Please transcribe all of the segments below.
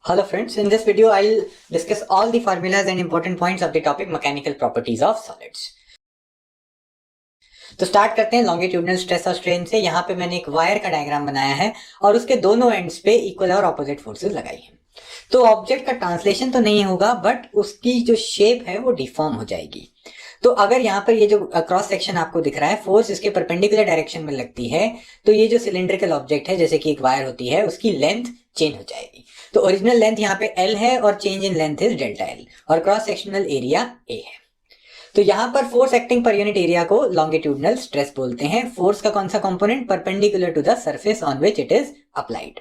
Hello friends, in this video I'll discuss all the formulas and important points of the topic mechanical properties of solids. तो start करते हैं longitudinal stress और strain से। यहाँ पे मैंने एक वायर का डायग्राम बनाया है और उसके दोनों एंड्स पे इक्वल और ऑपोजिट फोर्सेस लगाई हैं। तो ऑब्जेक्ट का ट्रांसलेशन तो नहीं होगा बट उसकी जो शेप है वो डिफॉर्म हो जाएगी। तो अगर यहाँ पर ये जो क्रॉस सेक्शन आपको दिख रहा है, फोर्स इसके परपेंडिकुलर डायरेक्शन में लगती है, तो ये जो सिलेंड्रिकल ऑब्जेक्ट है जैसे कि एक वायर होती है उसकी लेंथ चेंज हो जाएगी। तो ओरिजिनल लेंथ यहाँ पे L है और change in length is delta L और क्रॉस सेक्शनल एरिया A है। तो यहाँ पर force acting per unit area को लॉन्गिट्यूडनल स्ट्रेस बोलते हैं। फोर्स का कौन सा component? Perpendicular to the surface on which it is applied.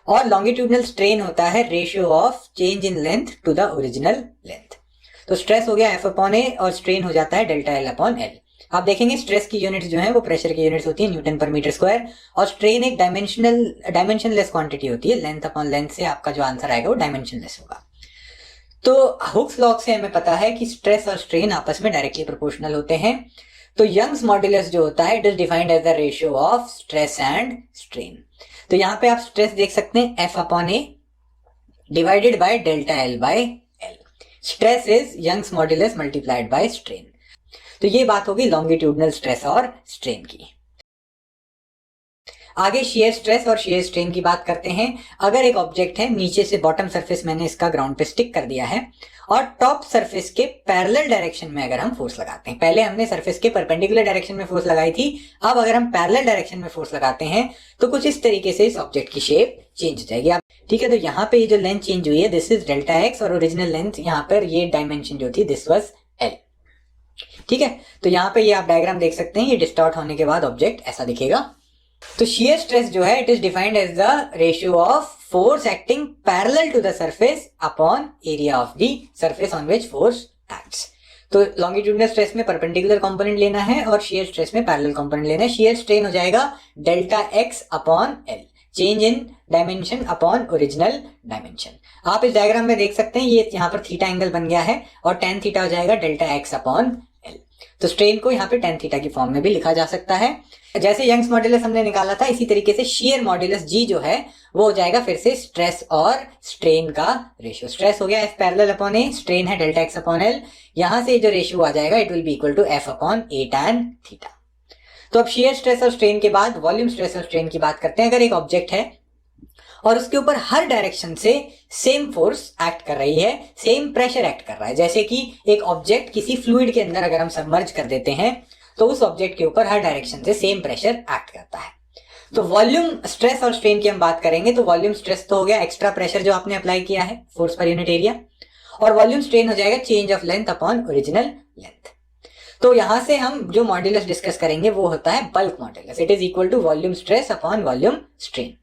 और लॉन्गिट्यूडनल स्ट्रेन होता है ratio of change in length to the original length. तो स्ट्रेस हो गया F/A और स्ट्रेन हो जाता है डेल्टा L/L। आप देखेंगे स्ट्रेस की यूनिट्स जो है वो प्रेशर की यूनिट्स होती है, न्यूटन पर मीटर स्क्वायर, और स्ट्रेन एक डायमेंशनलेस क्वांटिटी होती है। लेंथ अपॉन लेंथ से आपका जो आंसर आएगा वो डायमेंशनलेस होगा। तो हुक्स लॉ से हमें पता है कि स्ट्रेस और स्ट्रेन आपस में डायरेक्टली प्रोपोर्शनल होते हैं। तो यंग्स मॉड्यूलस जो होता है it is defined as the ratio of stress and strain. तो यहाँ पे आप स्ट्रेस देख सकते हैं F/A divided by delta L/L। Stress is Young's modulus multiplied by strain. तो ये बात होगी लॉन्गिट्यूडनल स्ट्रेस और स्ट्रेन की। आगे शेयर स्ट्रेस और शेयर स्ट्रेन की बात करते हैं। अगर एक ऑब्जेक्ट है, नीचे से बॉटम सरफेस मैंने इसका ग्राउंड पे स्टिक कर दिया है और टॉप सरफेस के पैरेलल डायरेक्शन में अगर हम फोर्स लगाते हैं, पहले हमने सरफेस के परपेंडिकुलर डायरेक्शन में फोर्स लगाई थी, अब अगर हम पैरेलल डायरेक्शन में फोर्स लगाते हैं तो कुछ इस तरीके से इस ऑब्जेक्ट की शेप चेंज हो जाएगी। ठीक है, तो यहाँ पे ये जो लेंथ चेंज हुई है दिस इज डेल्टा X और ओरिजिनल लेंथ यहाँ पर ये डायमेंशन जो थी दिस वाज L। ठीक है, तो यहाँ पे ये आप डायग्राम देख सकते हैं, ये डिस्टॉर्ट होने के बाद ऑब्जेक्ट ऐसा दिखेगा। तो शियर स्ट्रेस जो है it is defined as the ratio of force acting parallel to the surface upon area of the surface on which force acts. तो लॉन्गिट्यूडनल स्ट्रेस में परपेंडिकुलर कंपोनेंट लेना है और शियर स्ट्रेस में पैरेलल कंपोनेंट लेना है। शियर स्ट्रेन हो जाएगा delta X upon L, change in dimension upon original dimension. आप इस डायग्राम में देख सकते हैं ये यहाँ पर थीटा एंगल बन गया है और tan थीटा हो जाएगा डेल्टा X अपॉन L। तो स्ट्रेन को यहाँ पे tan थीटा की फॉर्म में भी लिखा जा सकता है। जैसे यंग्स मॉड्यूलस हमने निकाला था इसी तरीके से शियर मॉड्यूलस G जो है वो हो जाएगा फिर से स्ट्रेस और स्ट्रेन का रेशियो। स्ट्रेस हो गया F parallel upon A, strain है डेल्टा X अपॉन L। यहां से जो रेशियो आ जाएगा it will be equal to F/A tan theta. तो अब शियर स्ट्रेस और स्ट्रेन के बाद वॉल्यूम स्ट्रेस और स्ट्रेन की बात करते हैं। अगर एक ऑब्जेक्ट है और उसके ऊपर हर डायरेक्शन से सेम फोर्स एक्ट कर रही है, सेम प्रेशर एक्ट कर रहा है, जैसे कि एक ऑब्जेक्ट किसी फ्लूइड के अंदर अगर हम सबमर्ज कर देते हैं तो उस ऑब्जेक्ट के ऊपर हर डायरेक्शन से सेम प्रेशर एक्ट करता है। तो वॉल्यूम स्ट्रेस और स्ट्रेन की हम बात करेंगे तो वॉल्यूम स्ट्रेस तो हो गया एक्स्ट्रा प्रेशर जो आपने अप्लाई किया है फोर्स पर यूनिट एरिया, और वॉल्यूम स्ट्रेन हो जाएगा change of length upon original length. तो यहां से हम जो मॉड्यूलस डिस्कस करेंगे वो होता है bulk modulus. It is equal to volume stress upon volume strain.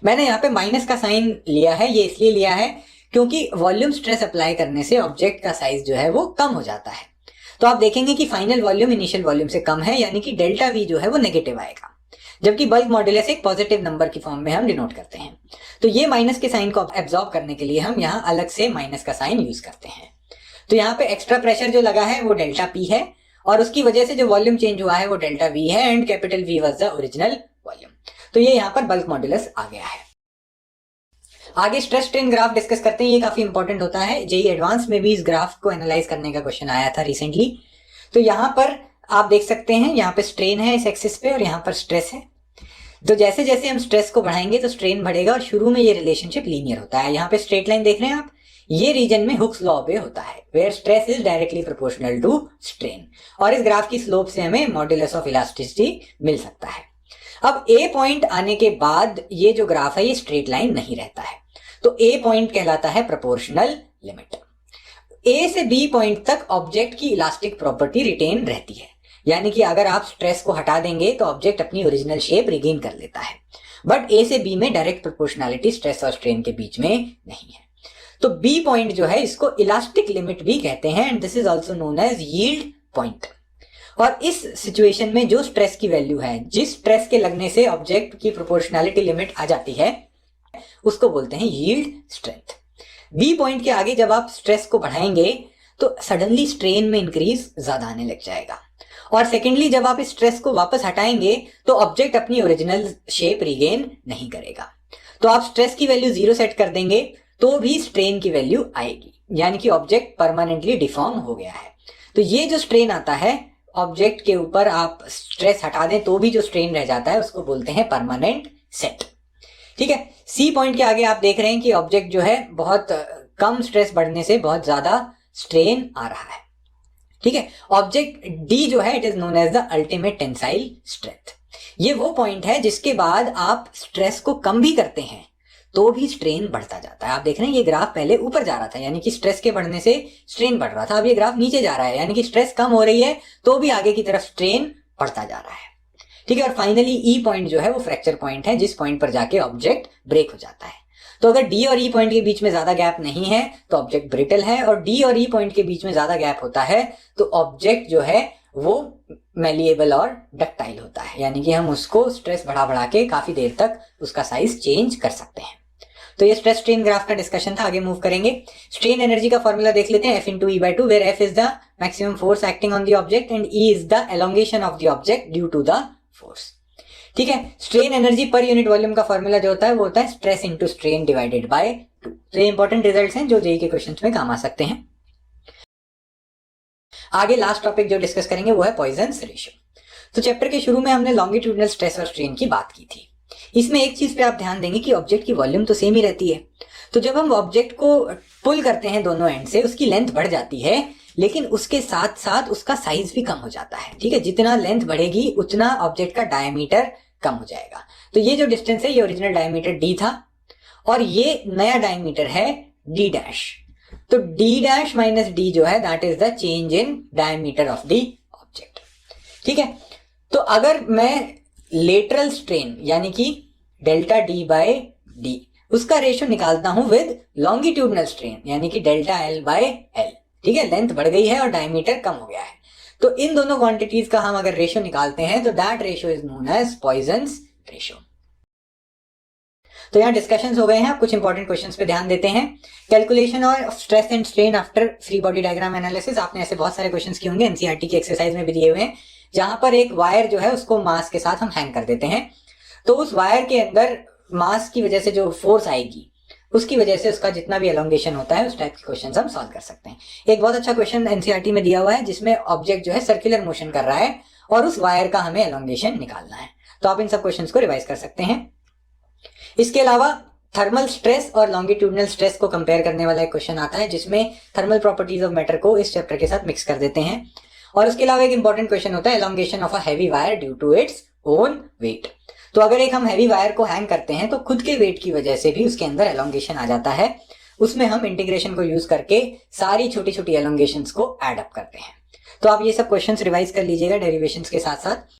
मैंने यहाँ पे माइनस का साइन लिया है, ये इसलिए लिया है क्योंकि वॉल्यूम स्ट्रेस अप्लाई करने से ऑब्जेक्ट का साइज जो है वो कम हो जाता है। तो आप देखेंगे कि फाइनल वॉल्यूम इनिशियल वॉल्यूम से कम है, यानी कि डेल्टा V जो है वो नेगेटिव आएगा, जबकि बल्क मॉड्यूलस एक पॉजिटिव नंबर की फॉर्म में हम डिनोट करते हैं। तो ये माइनस के साइन को एब्जॉर्ब करने के लिए हम यहाँ अलग से माइनस का साइन यूज करते हैं। तो यहाँ पे एक्स्ट्रा प्रेशर जो लगा है वो डेल्टा P है और उसकी वजह से जो वॉल्यूम चेंज हुआ है वो डेल्टा V है and capital V was the original volume. तो ये यहाँ पर बल्क मॉड्यूलस आ गया है। आगे स्ट्रेस स्ट्रेन ग्राफ डिस्कस करते हैं, ये काफी इंपॉर्टेंट होता है। जेईई एडवांस में भी इस ग्राफ को एनालाइज करने का क्वेश्चन आया था रिसेंटली। तो यहाँ पर आप देख सकते हैं यहाँ पे स्ट्रेन है इस एक्सिस पे और यहाँ पर स्ट्रेस है। तो जैसे जैसे हम स्ट्रेस को बढ़ाएंगे तो स्ट्रेन बढ़ेगा और शुरू में ये रिलेशनशिप लीनियर होता है। यहाँ पे स्ट्रेट लाइन देख रहे हैं आप, ये रीजन में हुक्स लॉ पे होता है where stress is directly proportional to strain, और इस ग्राफ की स्लोप से हमें मॉड्यूलस ऑफ इलास्टिसिटी मिल सकता है। अब ए पॉइंट आने के बाद ये जो ग्राफ है ये स्ट्रेट लाइन नहीं रहता है, तो ए पॉइंट कहलाता है प्रोपोर्शनल लिमिट। ए से बी पॉइंट तक ऑब्जेक्ट की इलास्टिक प्रॉपर्टी रिटेन रहती है, यानी कि अगर आप स्ट्रेस को हटा देंगे तो ऑब्जेक्ट अपनी ओरिजिनल शेप रिगेन कर लेता है। बट ए से बी में डायरेक्ट प्रोपोर्शनैलिटी स्ट्रेस और स्ट्रेन के बीच में नहीं है। तो बी पॉइंट जो है इसको इलास्टिक लिमिट भी कहते हैं and this is also known as yield point. और इस सिचुएशन में जो स्ट्रेस की वैल्यू है, जिस स्ट्रेस के लगने से ऑब्जेक्ट की प्रोपोर्शनैलिटी लिमिट आ जाती है, उसको बोलते हैं यील्ड स्ट्रेंथ। बी पॉइंट के आगे जब आप स्ट्रेस को बढ़ाएंगे तो सडनली स्ट्रेन में इंक्रीज ज्यादा आने लग जाएगा, और सेकेंडली जब आप इस स्ट्रेस को वापस हटाएंगे तो ऑब्जेक्ट अपनी ओरिजिनल शेप रिगेन नहीं करेगा। तो आप स्ट्रेस की वैल्यू 0 सेट कर देंगे तो भी स्ट्रेन की वैल्यू आएगी, यानी कि ऑब्जेक्ट परमानेंटली डिफॉर्म हो गया है। तो ये जो स्ट्रेन आता है ऑब्जेक्ट के ऊपर, आप स्ट्रेस हटा दें तो भी जो स्ट्रेन रह जाता है उसको बोलते हैं परमानेंट सेट। ठीक है, सी पॉइंट के आगे आप देख रहे हैं कि ऑब्जेक्ट जो है बहुत कम स्ट्रेस बढ़ने से बहुत ज्यादा स्ट्रेन आ रहा है। ठीक है, ऑब्जेक्ट डी जो है it is known as the ultimate tensile strength. ये वो पॉइंट है जिसके बाद आप स्ट्रेस को कम भी करते हैं तो भी स्ट्रेन बढ़ता जाता है। आप देख रहे हैं ये ग्राफ पहले ऊपर जा रहा था, यानी कि स्ट्रेस के बढ़ने से स्ट्रेन बढ़ रहा था, अब ये ग्राफ नीचे जा रहा है, यानी कि स्ट्रेस कम हो रही है तो भी आगे की तरफ स्ट्रेन बढ़ता जा रहा है। ठीक है, और फाइनली ई पॉइंट जो है वो फ्रैक्चर पॉइंट है, जिस पॉइंट पर जाके ऑब्जेक्ट ब्रेक हो जाता है। तो अगर डी और ई पॉइंट के बीच में ज्यादा गैप नहीं है तो ऑब्जेक्ट ब्रिटल है, और डी और ई पॉइंट के बीच में ज्यादा गैप होता है तो ऑब्जेक्ट जो है वो मेलिएबल और डक्टाइल होता है, यानी कि हम उसको स्ट्रेस बढ़ा बढ़ा के काफी देर तक उसका साइज चेंज कर सकते हैं। तो ये स्ट्रेस स्ट्रेन ग्राफ का डिस्कशन था। आगे मूव करेंगे, स्ट्रेन एनर्जी का फॉर्मूला देख लेते हैं, F into E/2, where F is the maximum force acting on the object and E is the elongation of the object due to the force. ठीक है, strain energy per unit volume का formula जो होता है वो होता है stress into strain divided by 2। तो ये इंपॉर्टेंट रिजल्ट्स हैं जो जेईई के क्वेश्चंस में काम आ सकते हैं। आगे लास्ट टॉपिक जो डिस्कस करेंगे वो है पॉइजन्स रेशियो। तो चैप्टर के शुरू में हमने लॉन्गिट्यूडनल स्ट्रेस और स्ट्रेन की बात की थी। इसमें एक चीज पे आप ध्यान देंगे कि ऑब्जेक्ट की वॉल्यूम तो सेम ही रहती है, तो जब हम ऑब्जेक्ट को पुल करते हैं दोनों एंड से उसकी लेंथ बढ़ जाती है, लेकिन उसके साथ साथ उसका साइज भी कम हो जाता है। ठीक है, जितना लेंथ बढ़ेगी उतना ऑब्जेक्ट का डायमीटर कम हो जाएगा। तो ये जो डिस्टेंस है ये ओरिजिनल डायमीटर डी था और ये नया डायमीटर है डी डैश। तो डी डैश माइनस डी जो है that is the change in diameter of the object. ठीक है, तो अगर मैं लेटरल स्ट्रेन यानी कि डेल्टा डी बाय डी उसका रेशियो निकालता हूं विद लॉन्गिट्यूडनल स्ट्रेन यानी कि डेल्टा एल बाय एल, ठीक है, लेंथ बढ़ गई है और डायमीटर कम हो गया है, तो इन दोनों क्वांटिटीज का हम अगर रेशियो निकालते हैं तो that ratio is known as Poisson's ratio. तो यहाँ डिस्कशंस हो गए हैं, कुछ इंपॉर्टेंट क्वेश्चंस पे ध्यान देते हैं। Calculation of stress and strain after free body diagram analysis, आपने ऐसे बहुत सारे क्वेश्चंस किए होंगे, एनसीईआरटी की एक्सरसाइज में भी दिए हुए हैं, जहां पर एक वायर जो है उसको मास के साथ हम हैंग कर देते हैं, तो उस वायर के अंदर मास की वजह से जो फोर्स आएगी उसकी वजह से उसका जितना भी एलोंगेशन होता है उस टाइप के क्वेश्चंस हम सॉल्व कर सकते हैं। एक बहुत अच्छा क्वेश्चन एनसीईआरटी में दिया हुआ है जिसमें ऑब्जेक्ट जो है सर्कुलर मोशन कर रहा है और उस वायर का हमें एलोंगेशन निकालना है, तो आप इन सब क्वेश्चंस को रिवाइज कर सकते हैं। इसके अलावा थर्मल स्ट्रेस और लॉन्गिट्यूडनल स्ट्रेस को कंपेयर करने वाला एक क्वेश्चन आता है जिसमें थर्मल प्रॉपर्टीज ऑफ मैटर को इस चैप्टर के साथ मिक्स कर देते हैं। और उसके अलावा एक इंपॉर्टेंट क्वेश्चन होता है elongation of a heavy wire due to its own weight. तो अगर एक हम हैवी वायर को हैंग करते हैं तो खुद के वेट की वजह से भी उसके अंदर एलोंगेशन आ जाता है, उसमें हम इंटीग्रेशन को यूज करके सारी छोटी छोटी एलोंगेशंस को एड अप करते हैं। तो आप ये सब क्वेश्चंस रिवाइज कर लीजिएगा डेरिवेशंस के साथ साथ।